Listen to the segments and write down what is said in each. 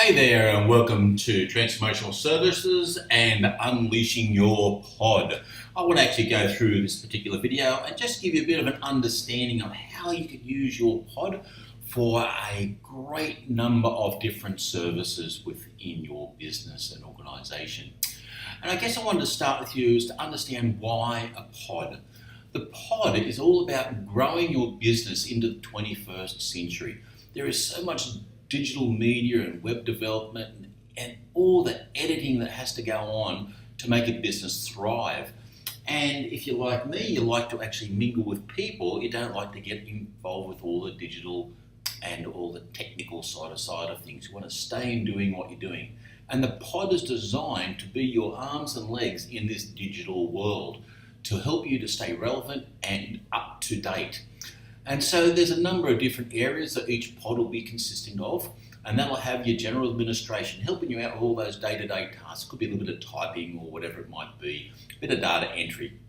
Hey there, and welcome to Transformational Services and Unleashing Your Pod. I want to actually go through this particular video and just give you a bit of an understanding of how you could use your pod for a great number of different services within your business and organization. And I guess I wanted to start with you is to understand why a pod. The pod is all about growing your business into the 21st century. There is so much digital media and web development and all the editing that has to go on to make a business thrive. And if you're like me, you like to actually mingle with people, you don't like to get involved with all the digital and all the technical side of things. You want to stay in doing what you're doing. And the pod is designed to be your arms and legs in this digital world to help you to stay relevant and up to date. And so there's a number of different areas that each pod will be consisting of, and that'll have your general administration helping you out with all those day-to-day tasks. Could be a little bit of typing or whatever it might be, a bit of data entry.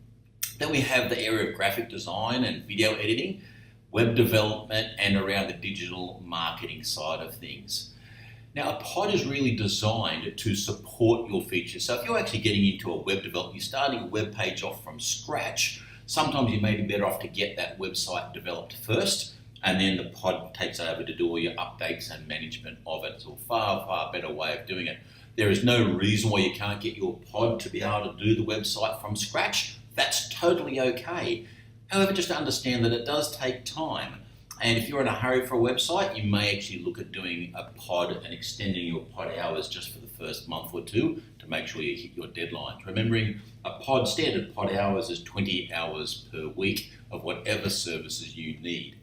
Then we have the area of graphic design and video editing, web development, and around the digital marketing side of things. Now, a pod is really designed to support your features. So if you're actually getting into a web development, you're starting a web page off from scratch, sometimes you may be better off to get that website developed first, and then the pod takes over to do all your updates and management of it. It's a far better way of doing it. There is no reason why you can't get your pod to be able to do the website from scratch. That's totally okay. However, just understand that it does take time. And if you're in a hurry for a website, you may actually look at doing a pod and extending your pod hours just for the first month or two to make sure you hit your deadlines. Remembering standard pod hours is 20 hours per week of whatever services you need.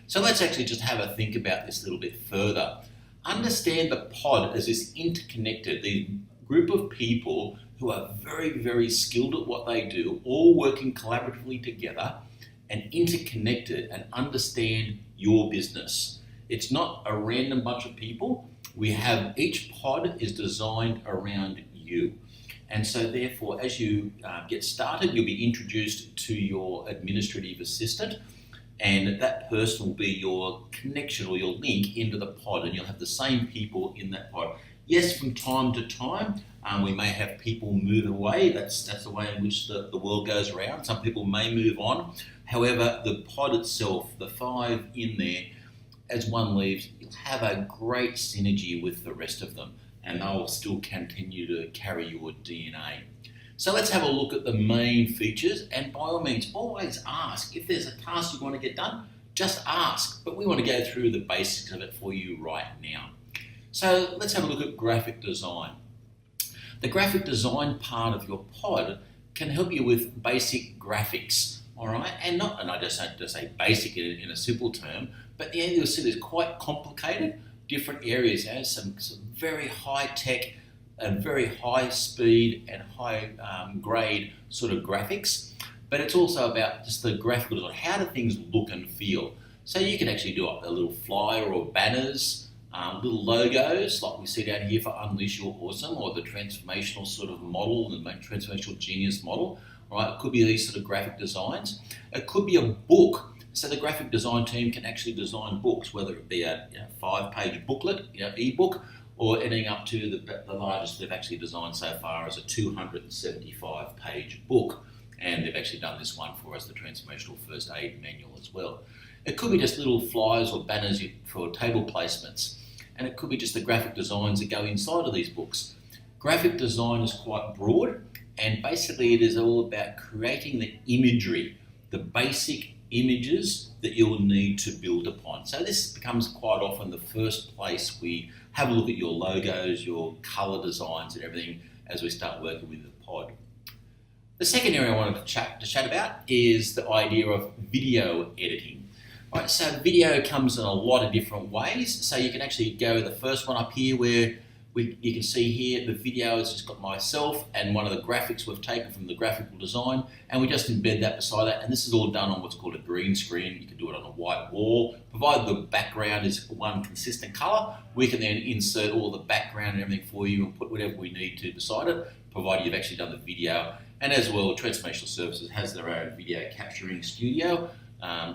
So let's actually just have a think about this a little bit further. Understand the pod as this interconnected, the group of people who are very skilled at what they do, all working collaboratively together and interconnected and understand your business. It's not a random bunch of people. Each pod is designed around you. And so therefore, as you get started, you'll be introduced to your administrative assistant, and that person will be your connection or your link into the pod, and you'll have the same people in that pod. Yes, from time to time, we may have people move away. That's the way in which the world goes around. Some people may move on. However, the pod itself, the 5 in there, as one leaves, you'll have a great synergy with the rest of them, and they'll still continue to carry your DNA. So let's have a look at the main features, and by all means, always ask. If there's a task you want to get done, just ask. But we want to go through the basics of it for you right now. So let's have a look at graphic design. The graphic design part of your pod can help you with basic graphics, all right? And I just say basic in a simple term, but you'll see there's quite complicated different areas. Some very high tech and very high speed and high grade sort of graphics, but it's also about just the graphical design. How do things look and feel? So you can actually do a little flyer or banners, little logos like we see down here for Unleash Your Awesome or the transformational sort of model, the transformational genius model. Right? It could be these sort of graphic designs. It could be a book. So the graphic design team can actually design books, whether it be a 5-page booklet, ebook, or ending up to the largest they've actually designed so far is a 275-page book. And they've actually done this one for us, the Transformational First Aid Manual as well. It could be just little flyers or banners for table placements. And it could be just the graphic designs that go inside of these books. Graphic design is quite broad, and basically it is all about creating the imagery, the basic images that you'll need to build upon. So this becomes quite often the first place we have a look at your logos, your color designs and everything as we start working with the pod. The second area I wanted to chat about is the idea of video editing. All right, so video comes in a lot of different ways. So you can actually go the first one up here where you can see here the video has just got myself and one of the graphics we've taken from the graphical design, and we just embed that beside that. And this is all done on what's called a green screen. You can do it on a white wall. Provided the background is one consistent color, we can then insert all the background and everything for you and put whatever we need to beside it, provided you've actually done the video. And as well, Transformational Services has their own video capturing studio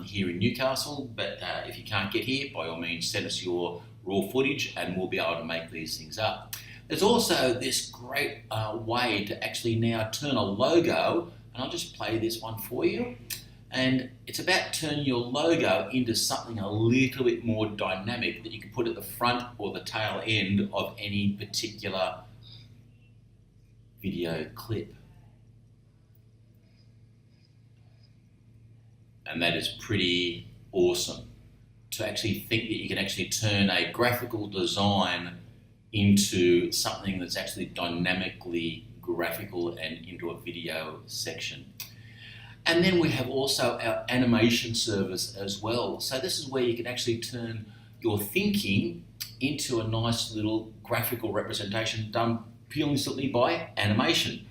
here in Newcastle, but if you can't get here, by all means send us your raw footage and we'll be able to make these things up. There's also this great way to actually now turn a logo, and I'll just play this one for you, and it's about turning your logo into something a little bit more dynamic that you can put at the front or the tail end of any particular video clip. And that is pretty awesome, to actually think that you can actually turn a graphical design into something that's actually dynamically graphical and into a video section. And then we have also our animation service as well. So this is where you can actually turn your thinking into a nice little graphical representation done purely simply by animation.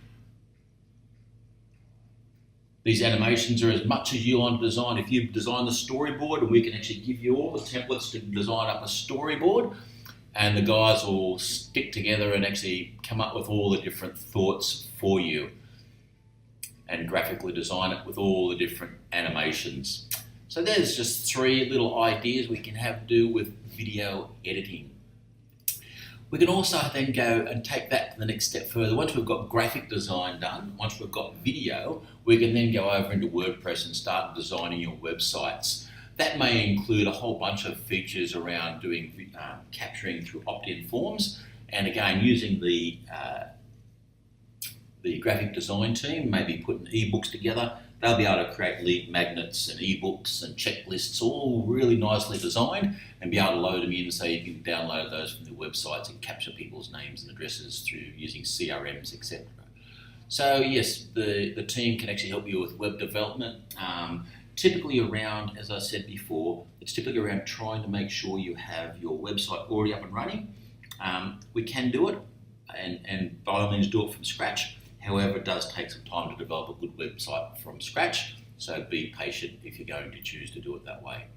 These animations are as much as you want to design. If you design the storyboard, and we can actually give you all the templates to design up a storyboard, and the guys will stick together and actually come up with all the different thoughts for you and graphically design it with all the different animations. So there's just 3 little ideas we can have to do with video editing. We can also then go and take that to the next step further. Once we've got graphic design done, once we've got video, we can then go over into WordPress and start designing your websites. That may include a whole bunch of features around doing capturing through opt-in forms, and again using the graphic design team, maybe putting ebooks together. They'll be able to create lead magnets and ebooks and checklists, all really nicely designed, and be able to load them in so you can download those from the websites and capture people's names and addresses through using CRMs, etc. So yes, the team can actually help you with web development. Typically around, as I said before, it's typically around trying to make sure you have your website already up and running. We can do it, and by all means do it from scratch. However, it does take some time to develop a good website from scratch, so be patient if you're going to choose to do it that way.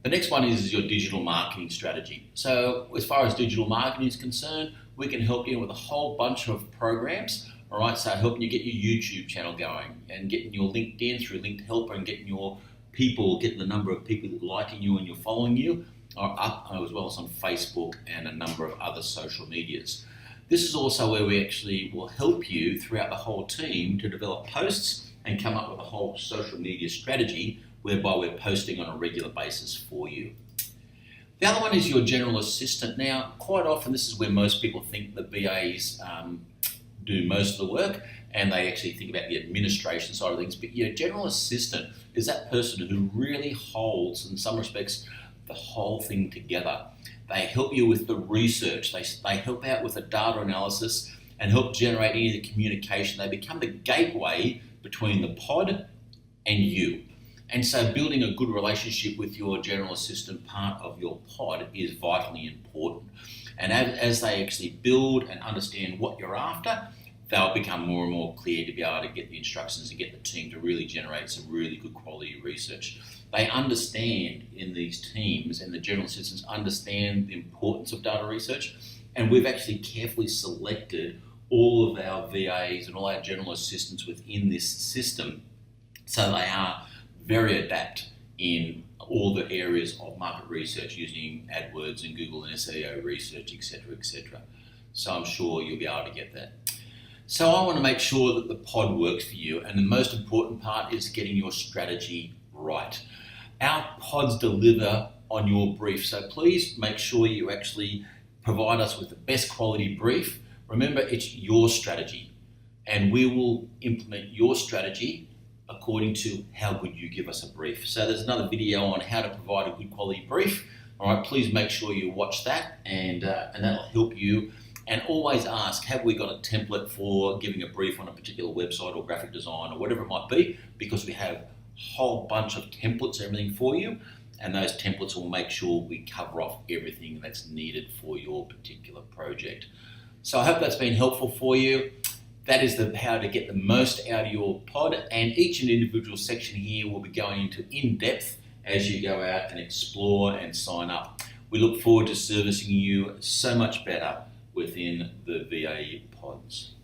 The next one is your digital marketing strategy. So as far as digital marketing is concerned, we can help you with a whole bunch of programs. All right, so helping you get your YouTube channel going and getting your LinkedIn through Linked Helper and getting your people, getting the number of people that are liking you and you're following you are up, as well as on Facebook and a number of other social medias. This is also where we actually will help you throughout the whole team to develop posts and come up with a whole social media strategy whereby we're posting on a regular basis for you. The other one is your general assistant. Now, quite often this is where most people think that VAs do most of the work, and they actually think about the administration side of things. But your general assistant is that person who really holds, in some respects, the whole thing together. They help you with the research. They help out with the data analysis and help generate any of the communication. They become the gateway between the pod and you. And so building a good relationship with your general assistant part of your pod is vitally important. And as they actually build and understand what you're after, they'll become more and more clear to be able to get the instructions and get the team to really generate some really good quality research. They understand in these teams, and the general assistants understand the importance of data research, and we've actually carefully selected all of our VAs and all our general assistants within this system so they are very adept in all the areas of market research using AdWords and Google and SEO research, etc., etc. So I'm sure you'll be able to get that. So I want to make sure that the pod works for you, and the most important part is getting your strategy right. Our pods deliver on your brief, so please make sure you actually provide us with the best quality brief. Remember, it's your strategy, and we will implement your strategy according to how good you give us a brief. So there's another video on how to provide a good quality brief. All right, please make sure you watch that, and that'll help you. And always ask, have we got a template for giving a brief on a particular website or graphic design or whatever it might be, because we have a whole bunch of templates and everything for you, and those templates will make sure we cover off everything that's needed for your particular project. So I hope that's been helpful for you. That is how to get the most out of your pod, and each and individual section here will be going into in-depth as you go out and explore and sign up. We look forward to servicing you so much better within the VA pods.